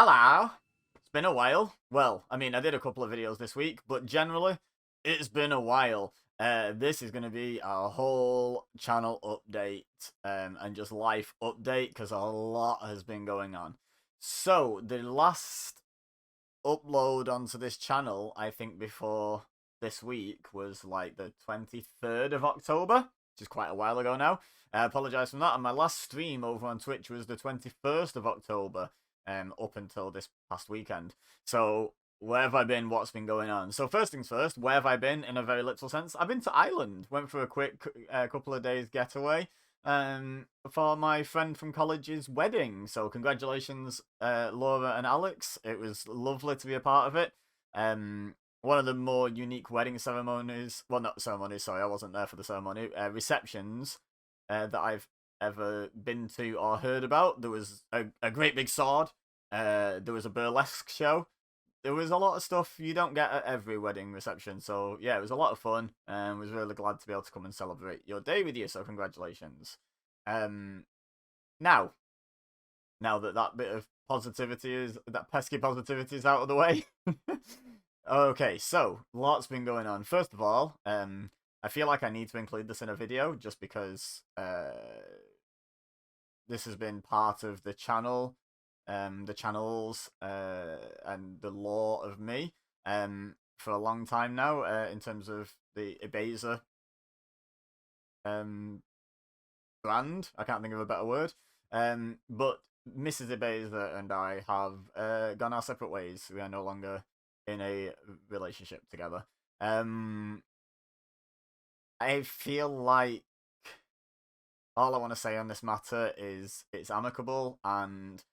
Hello! It's been a while. Well, I mean, I did a couple of videos this week, but generally, it's been a while. This is going to be a whole channel update and just life update because a lot has been going on. So, the last upload onto this channel, I think before this week, was like the 23rd of October, which is quite a while ago now. I apologise for that. And my last stream over on Twitch was the 21st of October, up until this past weekend. So, where have I been? What's been going on? So, first things first, where have I been in a very literal sense? I've been to Ireland. Went for a quick couple of days getaway for my friend from college's wedding. So congratulations, Laura and Alex. It was lovely to be a part of it. One of the more unique wedding ceremonies, well, not ceremonies, sorry, I wasn't there for the ceremony, receptions that I've ever been to or heard about. There was a great big sword. There was a burlesque show. There was a lot of stuff you don't get at every wedding reception. So, yeah, it was a lot of fun, and was really glad to be able to come and celebrate your day with you, so congratulations. Um, now, that bit of positivity that pesky positivity is out of the way. Okay, so, lots been going on. First of all, I feel like I need to include this in a video, just because, this has been part of the channel, the channels, and the lore of me, for a long time now, in terms of the EBEZA, brand. I can't think of a better word. But Mrs. EBEZA and I have gone our separate ways. We are no longer in a relationship together. I feel like all I want to say on this matter is it's amicable, and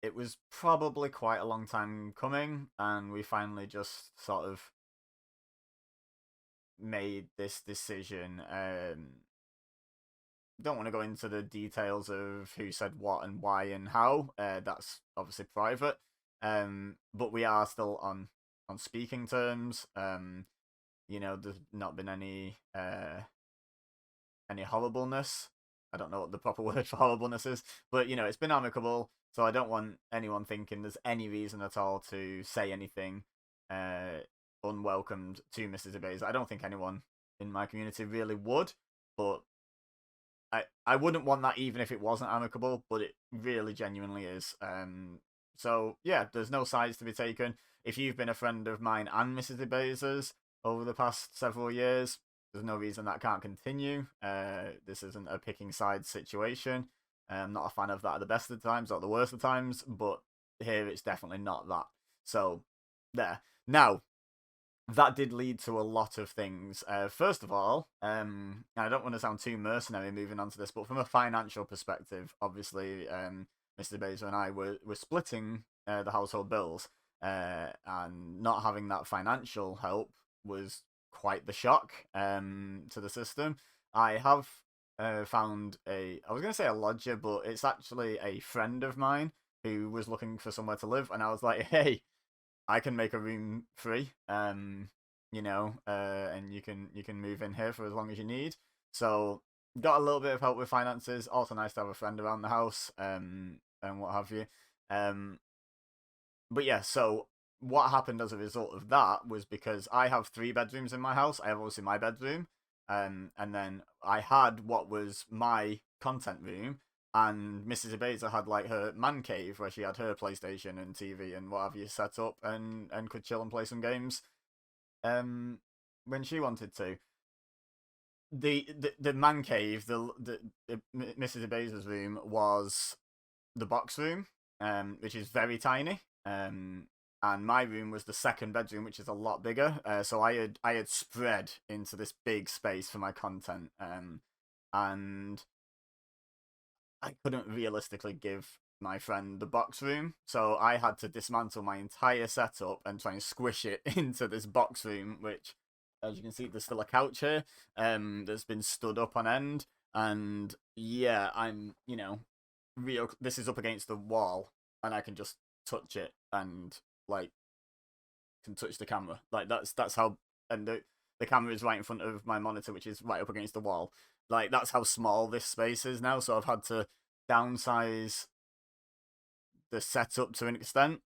it was probably quite a long time coming, and we finally just sort of made this decision. Don't want to go into the details of who said what and why and how. That's obviously private. But we are still on speaking terms. There's not been any horribleness. I don't know what the proper word for horribleness is, but it's been amicable. So I don't want anyone thinking there's any reason at all to say anything unwelcomed to Mrs. EBEZA. I don't think anyone in my community really would, but I wouldn't want that even if it wasn't amicable, but it really genuinely is. So yeah, there's no sides to be taken. If you've been a friend of mine and Mrs. EBEZA's over the past several years, there's no reason that can't continue. This isn't a picking sides situation. I'm not a fan of that at the best of the times or the worst of the times, but here it's definitely not that. So there. Now, that did lead to a lot of things. First of all, and I don't want to sound too mercenary moving on to this, but from a financial perspective, obviously, Mr. Bezos and I were splitting the household bills, and not having that financial help was quite the shock to the system. I have found I was going to say a lodger, but it's actually a friend of mine who was looking for somewhere to live, and I was like, hey, I can make a room free, and you can move in here for as long as you need. So got a little bit of help with finances. Also nice to have a friend around the house, and what have you. But yeah, so what happened as a result of that was, because I have 3 bedrooms in my house. I have obviously my bedroom, and then I had what was my content room, and Mrs. EBEZA had like her man cave where she had her PlayStation and TV and what have you set up, and could chill and play some games when she wanted to. The man cave, the Mrs. EBEZA's room was the box room, which is very tiny. And my room was the second bedroom, which is a lot bigger. So I had spread into this big space for my content, and I couldn't realistically give my friend the box room, so I had to dismantle my entire setup and try and squish it into this box room, which, as you can see, there's still a couch here, that's been stood up on end, and yeah, I'm, real. This is up against the wall, and I can just touch it, and like can touch the camera. Like that's how, and the camera is right in front of my monitor, which is right up against the wall. Like that's how small this space is now. So I've had to downsize the setup to an extent.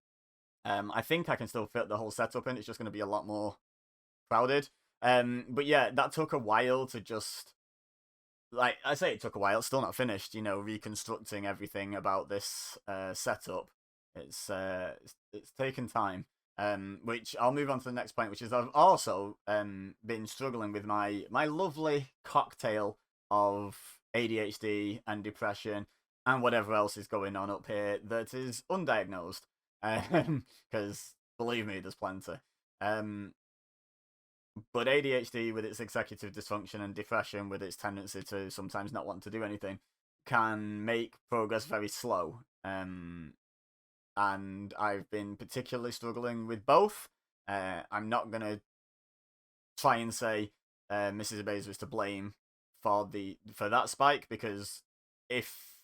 I think I can still fit the whole setup in. It's just going to be a lot more crowded. But yeah, that took a while to just, like I say, it took a while. It's still not finished. You know, reconstructing everything about this setup. It's taken time. Which I'll move on to the next point, which is I've also been struggling with my lovely cocktail of ADHD and depression and whatever else is going on up here that is undiagnosed. Because believe me, there's plenty. But ADHD with its executive dysfunction and depression with its tendency to sometimes not want to do anything can make progress very slow. And I've been particularly struggling with both. I'm not going to try and say Mrs. EBEZA is to blame for that spike, because if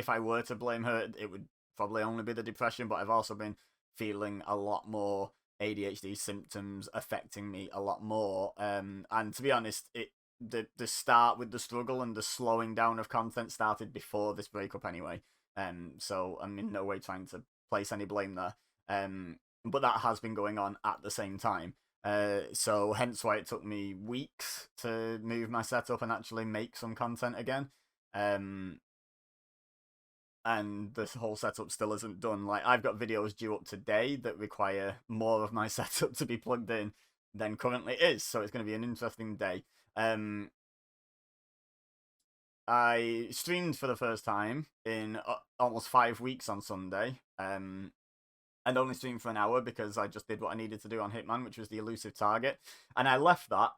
I were to blame her, it would probably only be the depression, but I've also been feeling a lot more ADHD symptoms affecting me a lot more. And to be honest, the start with the struggle and the slowing down of content started before this breakup anyway. So I'm in no way trying to place any blame there. But that has been going on at the same time. So hence why it took me weeks to move my setup and actually make some content again. And this whole setup still isn't done. Like, I've got videos due up today that require more of my setup to be plugged in than currently is, so it's going to be an interesting day. I streamed for the first time in almost 5 weeks on Sunday, and only streamed for an hour because I just did what I needed to do on Hitman, which was the elusive target, and I left that.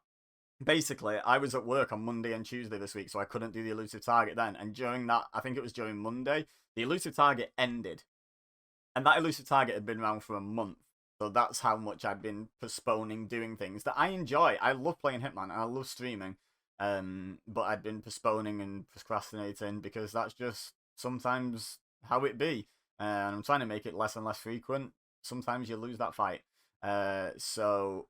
Basically, I was at work on Monday and Tuesday this week, so I couldn't do the elusive target then. And during that, I think it was during Monday, the elusive target ended. And that elusive target had been around for a month. So that's how much I've been postponing doing things that I enjoy. I love playing Hitman and I love streaming. But I'd been postponing and procrastinating because that's just sometimes how it be. And I'm trying to make it less and less frequent. Sometimes you lose that fight. So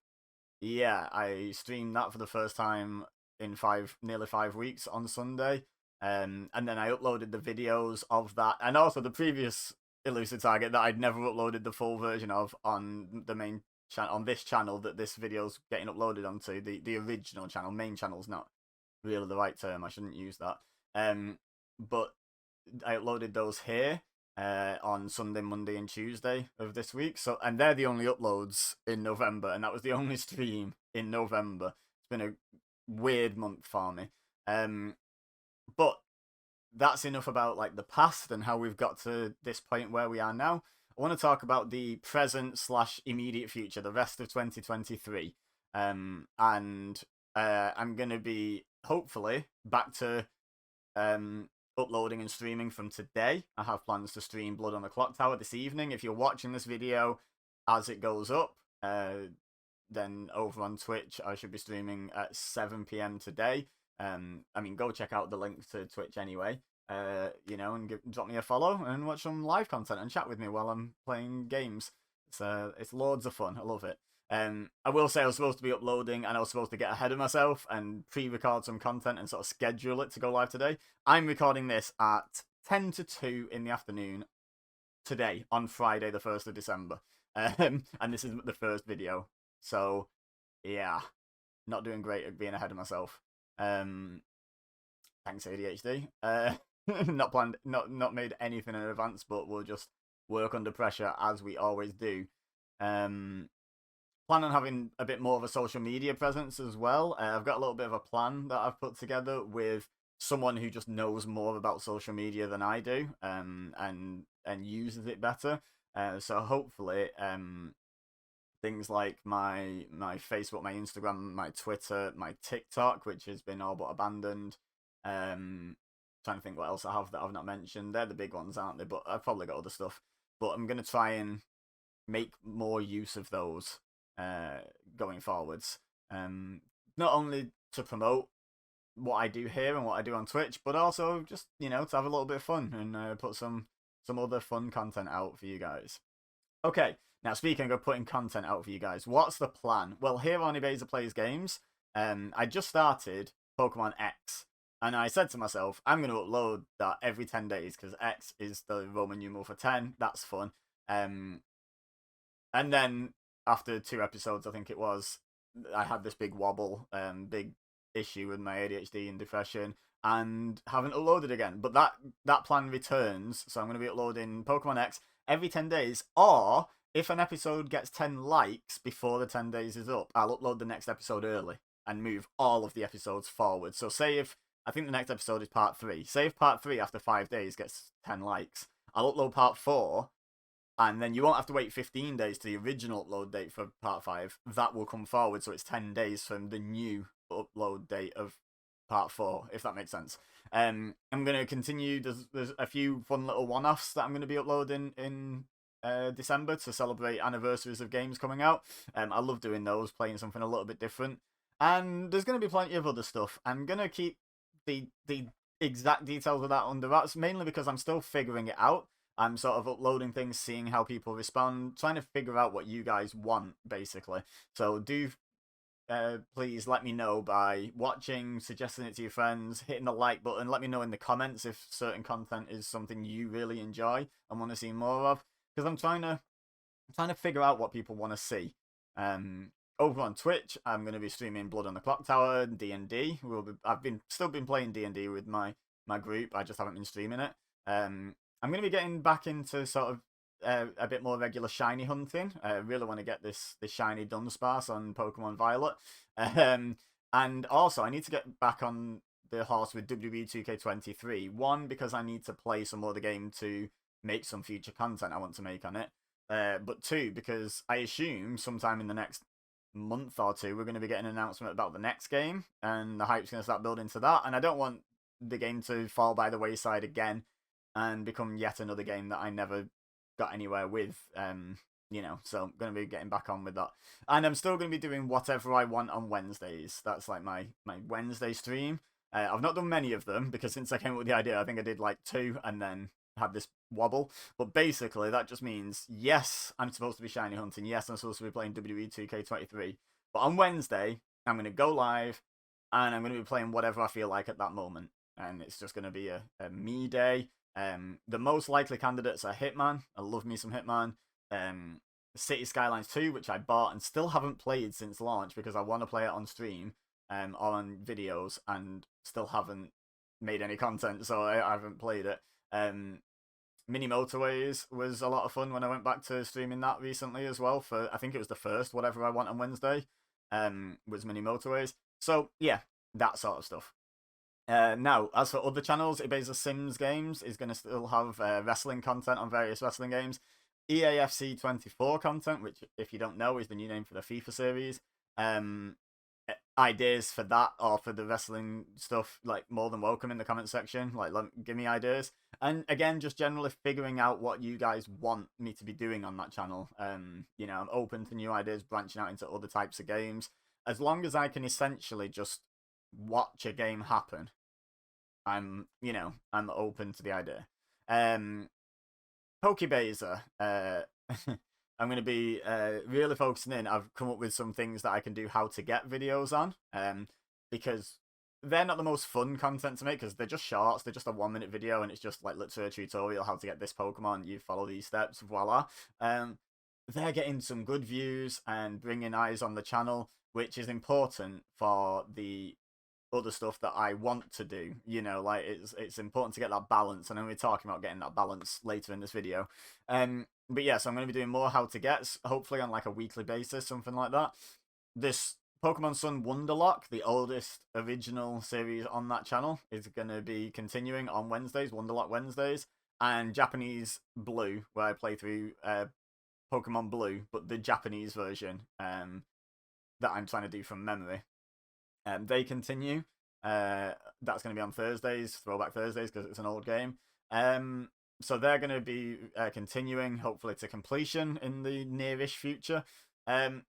yeah, I streamed that for the first time in nearly 5 weeks on Sunday. And then I uploaded the videos of that, and also the previous elusive target that I'd never uploaded the full version of on the main channel, on this channel that this video's getting uploaded onto, the original channel. Main channel's not really the right term, I shouldn't use that. But I uploaded those here on Sunday, Monday, and Tuesday of this week. So, and they're the only uploads in November, and that was the only stream in November. It's been a weird month for me. But that's enough about like the past and how we've got to this point where we are now. I want to talk about the present / immediate future, the rest of 2023. And I'm gonna be hopefully back to uploading and streaming from today. I have plans to stream Blood on the Clock Tower this evening. If you're watching this video as it goes up, then over on Twitch I should be streaming at 7 p.m. today. I mean, go check out the link to Twitch anyway, you know, and drop me a follow and watch some live content and chat with me while I'm playing games. It's loads of fun. I love it. I will say I was supposed to be uploading and I was supposed to get ahead of myself and pre-record some content and sort of schedule it to go live today. I'm recording this at 10 to 2 in the afternoon today on Friday the 1st of December. And this is the first video. So, yeah, not doing great at being ahead of myself. Thanks ADHD. Not planned, not made anything in advance, but we'll just work under pressure as we always do. Plan on having a bit more of a social media presence as well. I've got a little bit of a plan that I've put together with someone who just knows more about social media than I do, and uses it better. So hopefully, things like my Facebook, my Instagram, my Twitter, my TikTok, which has been all but abandoned. Trying to think what else I have that I've not mentioned. They're the big ones, aren't they? But I've probably got other stuff. But I'm going to try and make more use of those going forwards. Not only to promote what I do here and what I do on Twitch, but also just, you know, to have a little bit of fun and put some other fun content out for you guys. Okay, now speaking of putting content out for you guys, what's the plan? Well, here on EBEZA Plays Games, I just started Pokemon X, And I said to myself, I'm going to upload that every 10 days because X is the Roman numeral for 10. That's fun. And then after 2 episodes, I think it was, I had this big wobble, big issue with my ADHD and depression, and haven't uploaded again. But that plan returns, so I'm going to be uploading Pokemon X every 10 days, or if an episode gets 10 likes before the 10 days is up, I'll upload the next episode early and move all of the episodes forward. So say if, I think the next episode is part 3, say if part 3 after 5 days gets 10 likes, I'll upload part 4, and then you won't have to wait 15 days to the original upload date for part 5. That will come forward, so it's 10 days from the new upload date of part 4, if that makes sense. I'm going to continue. There's a few fun little one-offs that I'm going to be uploading in December to celebrate anniversaries of games coming out. I love doing those, playing something a little bit different. And there's going to be plenty of other stuff. I'm going to keep the exact details of that under wraps, mainly because I'm still figuring it out. I'm sort of uploading things, seeing how people respond, trying to figure out what you guys want, basically. So do please let me know by watching, suggesting it to your friends, hitting the like button. Let me know in the comments if certain content is something you really enjoy and want to see more of. Because I'm trying to figure out what people want to see. Over on Twitch, I'm going to be streaming Blood on the Clock Tower, D&D. I've still been playing D&D with my group. I just haven't been streaming it. I'm going to be getting back into sort of a bit more regular shiny hunting. I really want to get this shiny Dunsparce on Pokemon Violet. And also, I need to get back on the horse with WWE 2K23. One, because I need to play some more of the game to make some future content I want to make on it. But two, because I assume sometime in the next month or two, we're going to be getting an announcement about the next game, and the hype's going to start building to that. And I don't want the game to fall by the wayside again and become yet another game that I never got anywhere with. So I'm going to be getting back on with that. And I'm still going to be doing whatever I want on Wednesdays. That's like my Wednesday stream. I've not done many of them, because since I came up with the idea, I think I did like 2 and then had this wobble. But basically, that just means, yes, I'm supposed to be shiny hunting. Yes, I'm supposed to be playing WWE 2K23. But on Wednesday, I'm going to go live, and I'm going to be playing whatever I feel like at that moment. And it's just going to be a me day. The most likely candidates are Hitman. I love me some Hitman. City Skylines 2, which I bought and still haven't played since launch because I want to play it on stream or on videos, and still haven't made any content, so I haven't played it. Mini Motorways was a lot of fun when I went back to streaming that recently as well. For I think it was the first whatever I want on Wednesday. Was Mini Motorways. So yeah, that sort of stuff. Now, as for other channels, EBEZASimsgames is going to still have wrestling content on various wrestling games. EAFC 24 content, which, if you don't know, is the new name for the FIFA series. Ideas for that or for the wrestling stuff, like, more than welcome in the comment section. Like, give me ideas. And again, just generally figuring out what you guys want me to be doing on that channel. I'm open to new ideas, branching out into other types of games. As long as I can essentially just watch a game happen, I'm open to the idea. PokÉBEZA, I'm going to be really focusing in. I've come up with some things that I can do how to get videos on, because they're not the most fun content to make, because they're just shorts. They're just a 1-minute video, and it's just like literally a tutorial how to get this Pokemon. You follow these steps, voila. They're getting some good views and bringing eyes on the channel, which is important for the other stuff that I want to do. It's important to get that balance, and I'm going to be talking about getting that balance later in this video. But yeah, so I'm going to be doing more how to gets, hopefully on like a weekly basis, something like that. This Pokemon Sun Wonderlock, the oldest original series on that channel, is going to be continuing on Wednesdays, Wonderlock Wednesdays, and Japanese Blue, where I play through Pokemon Blue, but the Japanese version that I'm trying to do from memory. They continue. That's going to be on Thursdays, Throwback Thursdays, because it's an old game. So they're going to be continuing, hopefully, to completion in the nearish future.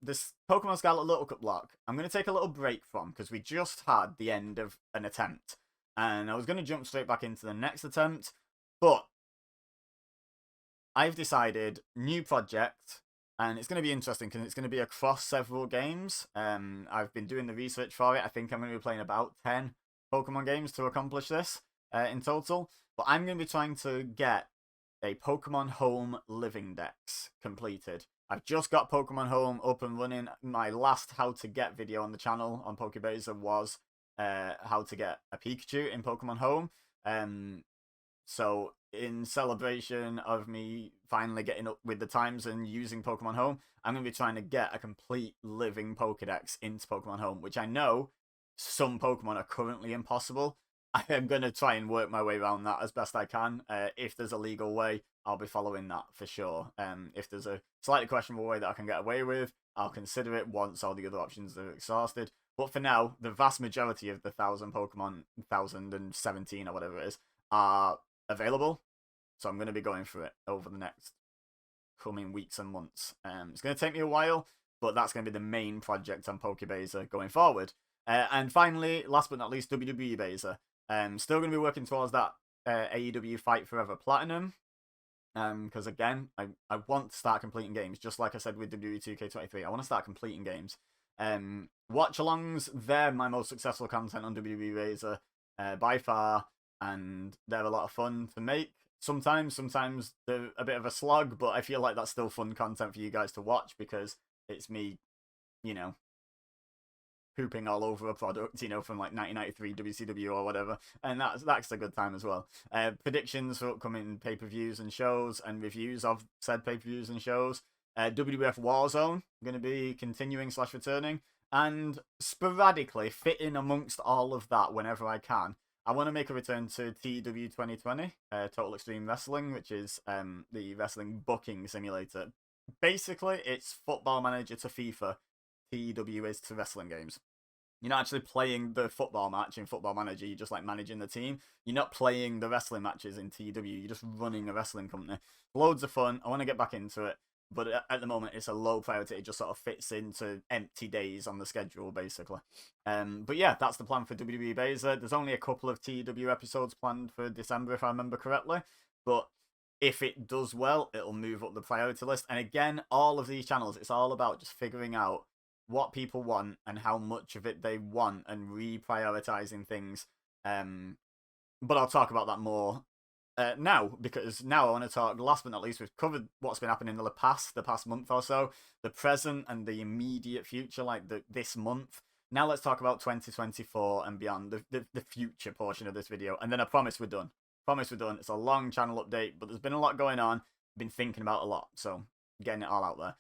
This Pokemon Scarlet Little Cup block, I'm going to take a little break from, because we just had the end of an attempt. And I was going to jump straight back into the next attempt, but I've decided, new project, and it's going to be interesting because it's going to be across several games. I've been doing the research for it. I think I'm going to be playing about 10 Pokemon games to accomplish this in total. But I'm going to be trying to get a Pokemon Home Living Dex completed. I've just got Pokemon Home up and running. My last how to get video on the channel on PokÉBEZA was how to get a Pikachu in Pokemon Home. So in celebration of me finally getting up with the times and using Pokemon Home, I'm going to be trying to get a complete living Pokedex into Pokemon Home, which I know some Pokemon are currently impossible. I am going to try and work my way around that as best I can. If there's a legal way, I'll be following that for sure. If there's a slightly questionable way that I can get away with, I'll consider it once all the other options are exhausted. But for now, the vast majority of the 1,000 Pokemon, 1,017 or whatever it is, are available. So I'm going to be going through it over the next coming weeks and months. It's going to take me a while, but that's going to be the main project on PokÉBEZA going forward. And finally, last but not least, WWE Beza. Still going to be working towards that AEW Fight Forever Platinum. Because again, I want to start completing games, just like I said with WWE 2K23. I want to start completing games. Watch-alongs, they're my most successful content on WWE Beza by far, and they're a lot of fun to make. Sometimes they're a bit of a slog, but I feel like that's still fun content for you guys to watch because it's me, you know, pooping all over a product, you know, from like 1993 WCW or whatever, and that's a good time as well. Predictions for upcoming pay-per-views and shows, and reviews of said pay-per-views and shows. WWF Warzone going to be continuing / returning, and sporadically fit in amongst all of that whenever I can. I want to make a return to TW 2020, Total Extreme Wrestling, which is the wrestling booking simulator. Basically, it's Football Manager to FIFA. TW is to wrestling games. You're not actually playing the football match in Football Manager, you're just like managing the team. You're not playing the wrestling matches in TW, you're just running a wrestling company. Loads of fun, I want to get back into it, but at the moment it's a low priority, it just sort of fits into empty days on the schedule, basically. But yeah, that's the plan for WWE Beza. There's only a couple of TW episodes planned for December, if I remember correctly, but if it does well, it'll move up the priority list. And again, all of these channels, it's all about just figuring out what people want and how much of it they want and reprioritizing things. But I'll talk about that more now, because now I want to talk, last but not least, we've covered what's been happening in the past month or so, the present and the immediate future, like this month. Now let's talk about 2024 and beyond, the future portion of this video, and then I promise we're done. It's a long channel update, but there's been a lot going on, been thinking about a lot, so getting it all out there.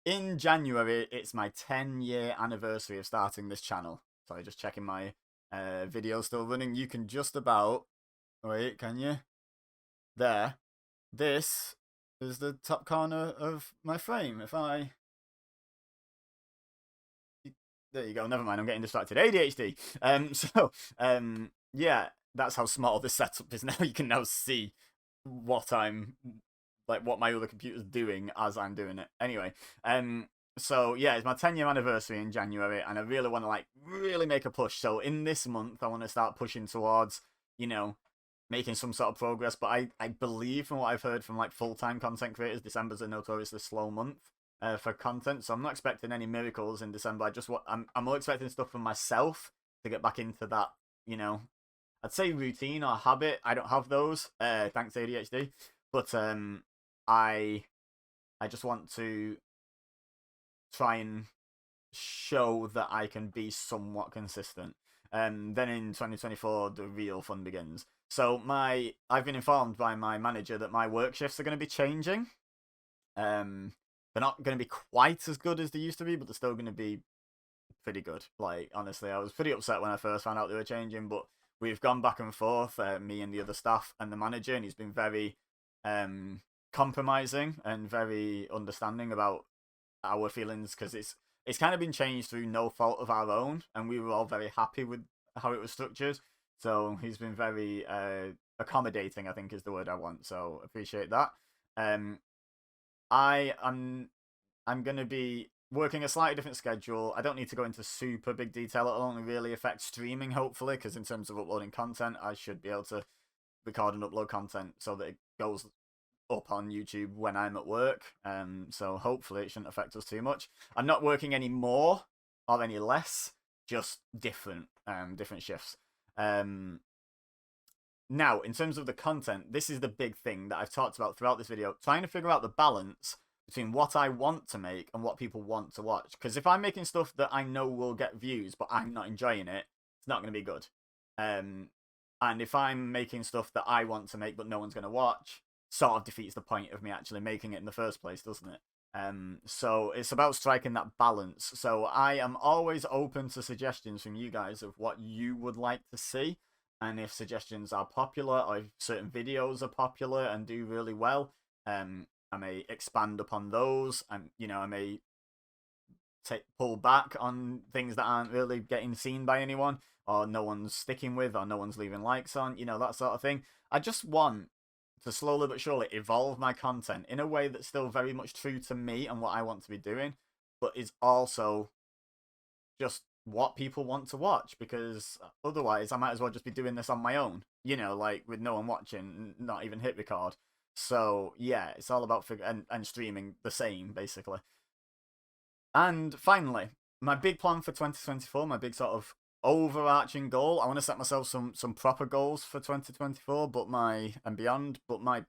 In January, it's my 10-year anniversary of starting this channel. Sorry, just checking my video still running. You can just about... Wait, can you? There. This is the top corner of my frame. If I... There you go. Never mind, I'm getting distracted. ADHD. Yeah, that's how small this setup is now. You can now see what I'm... like what my other computer's doing as I'm doing it. Anyway, so yeah, it's my 10-year anniversary in January, and I really want to like really make a push. So in this month, I want to start pushing towards, you know, making some sort of progress. But I believe from what I've heard from like full-time content creators, December's a notoriously slow month for content. So I'm not expecting any miracles in December. I'm more expecting stuff from myself to get back into that, you know, I'd say routine or habit. I don't have those, thanks to ADHD. But I just want to try and show that I can be somewhat consistent. Then in 2024, the real fun begins. So I've been informed by my manager that my work shifts are going to be changing. They're not going to be quite as good as they used to be, but they're still going to be pretty good. Like, honestly, I was pretty upset when I first found out they were changing, but we've gone back and forth, me and the other staff and the manager, and he's been very compromising and very understanding about our feelings, because it's kind of been changed through no fault of our own, and we were all very happy with how it was structured. So he's been very accommodating, I think is the word I want. So appreciate that. I'm going to be working a slightly different schedule. I don't need to go into super big detail. It'll only really affect streaming, hopefully, because in terms of uploading content, I should be able to record and upload content so that it goes up on YouTube when I'm at work. So hopefully it shouldn't affect us too much. I'm not working any more or any less just different, different shifts. Now, in terms of the content, this is the big thing that I've talked about throughout this video, trying to figure out the balance between what I want to make and what people want to watch. Because if I'm making stuff that I know will get views, but I'm not enjoying it, it's not going to be good. And if I'm making stuff that I want to make, but no one's going to watch, sort of defeats the point of me actually making it in the first place, doesn't it? So it's about striking that balance. So I am always open to suggestions from you guys of what you would like to see. And if suggestions are popular, or if certain videos are popular and do really well, I may expand upon those. And I may pull back on things that aren't really getting seen by anyone, or no one's sticking with, or no one's leaving likes on. That sort of thing. I just want to slowly but surely evolve my content in a way that's still very much true to me and what I want to be doing, but is also just what people want to watch, because otherwise I might as well just be doing this on my own, like with no one watching, not even hit record. So yeah, it's all about and streaming the same, basically. And finally, my big plan for 2024, my big sort of overarching goal, I want to set myself some proper goals for 2024, but and beyond, but my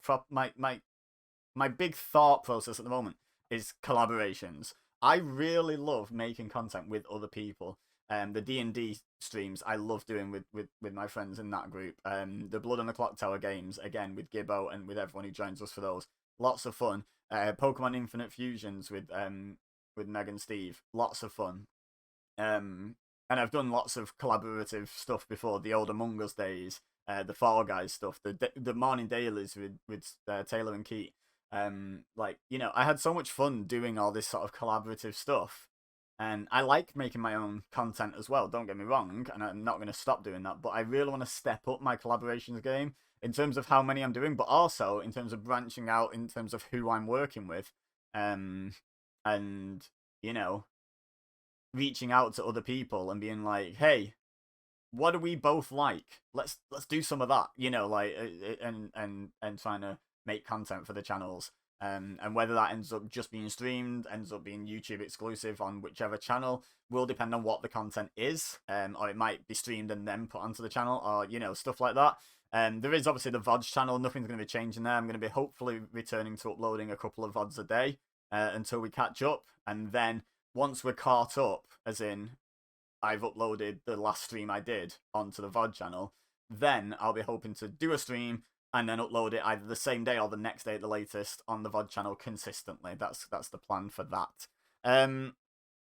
big thought process at the moment is collaborations. I really love making content with other people. The D&D streams I love doing with my friends in that group. The Blood on the Clock Tower games, again, with Gibbo and with everyone who joins us for those. Lots of fun. Pokemon Infinite Fusions with Meg and Steve. Lots of fun. And I've done lots of collaborative stuff before. The old Among Us days. The Fall Guys stuff. The morning dailies with Taylor and Keith. I had so much fun doing all this sort of collaborative stuff, and I like making my own content as well, don't get me wrong, and I'm not going to stop doing that, but I really want to step up my collaborations game in terms of how many I'm doing, but also in terms of branching out in terms of who I'm working with, and reaching out to other people and being like, hey, what do we both like? Let's do some of that, and trying to make content for the channels. And whether that ends up just being streamed, ends up being YouTube exclusive on whichever channel, will depend on what the content is. Or it might be streamed and then put onto the channel, or, stuff like that. There is obviously the VODs channel. Nothing's going to be changing there. I'm going to be hopefully returning to uploading a couple of VODs a day until we catch up. And then once we're caught up, as in I've uploaded the last stream I did onto the VOD channel, then I'll be hoping to do a stream and then upload it either the same day or the next day at the latest on the VOD channel consistently. That's the plan for that.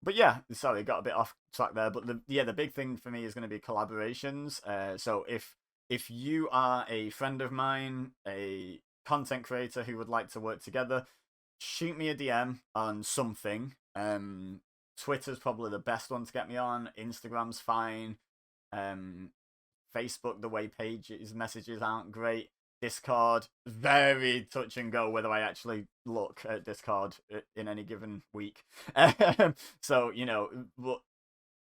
But yeah, sorry, got a bit off track there. But the big thing for me is going to be collaborations. So if you are a friend of mine, a content creator who would like to work together, shoot me a DM on something. Twitter's probably the best one to get me on. Instagram's fine. Facebook, the way pages messages aren't great. Discord, very touch and go whether I actually look at Discord in any given week. So,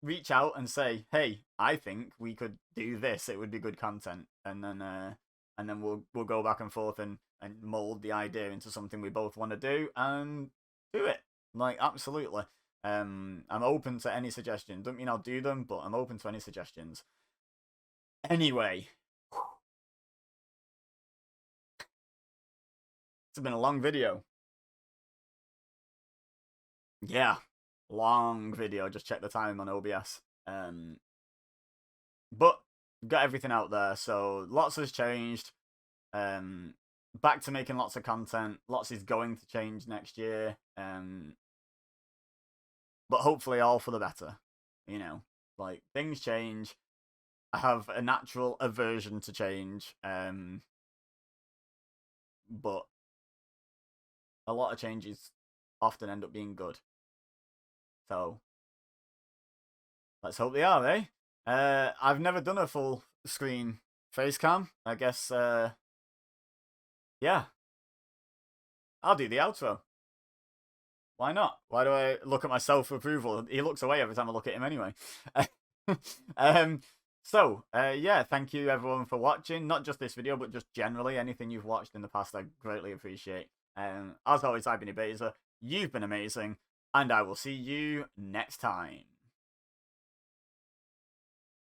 reach out and say, hey, I think we could do this. It would be good content. And then we'll go back and forth and mold the idea into something we both want to do and do it. Absolutely. I'm open to any suggestions. Don't mean I'll do them, but I'm open to any suggestions. Anyway, it's been a long video. Yeah, long video. Just check the time on OBS. But got everything out there, so lots has changed. Back to making lots of content. Lots is going to change next year. But hopefully all for the better. Things change. I have a natural aversion to change. But a lot of changes often end up being good. So let's hope they are, eh? I've never done a full screen face cam. I guess, yeah. I'll do the outro. Why not? Why do I look at myself for approval? He looks away every time I look at him anyway. So, yeah, thank you everyone for watching. Not just this video, but just generally anything you've watched in the past, I greatly appreciate. As always, I've been EBEZA, you've been amazing, and I will see you next time.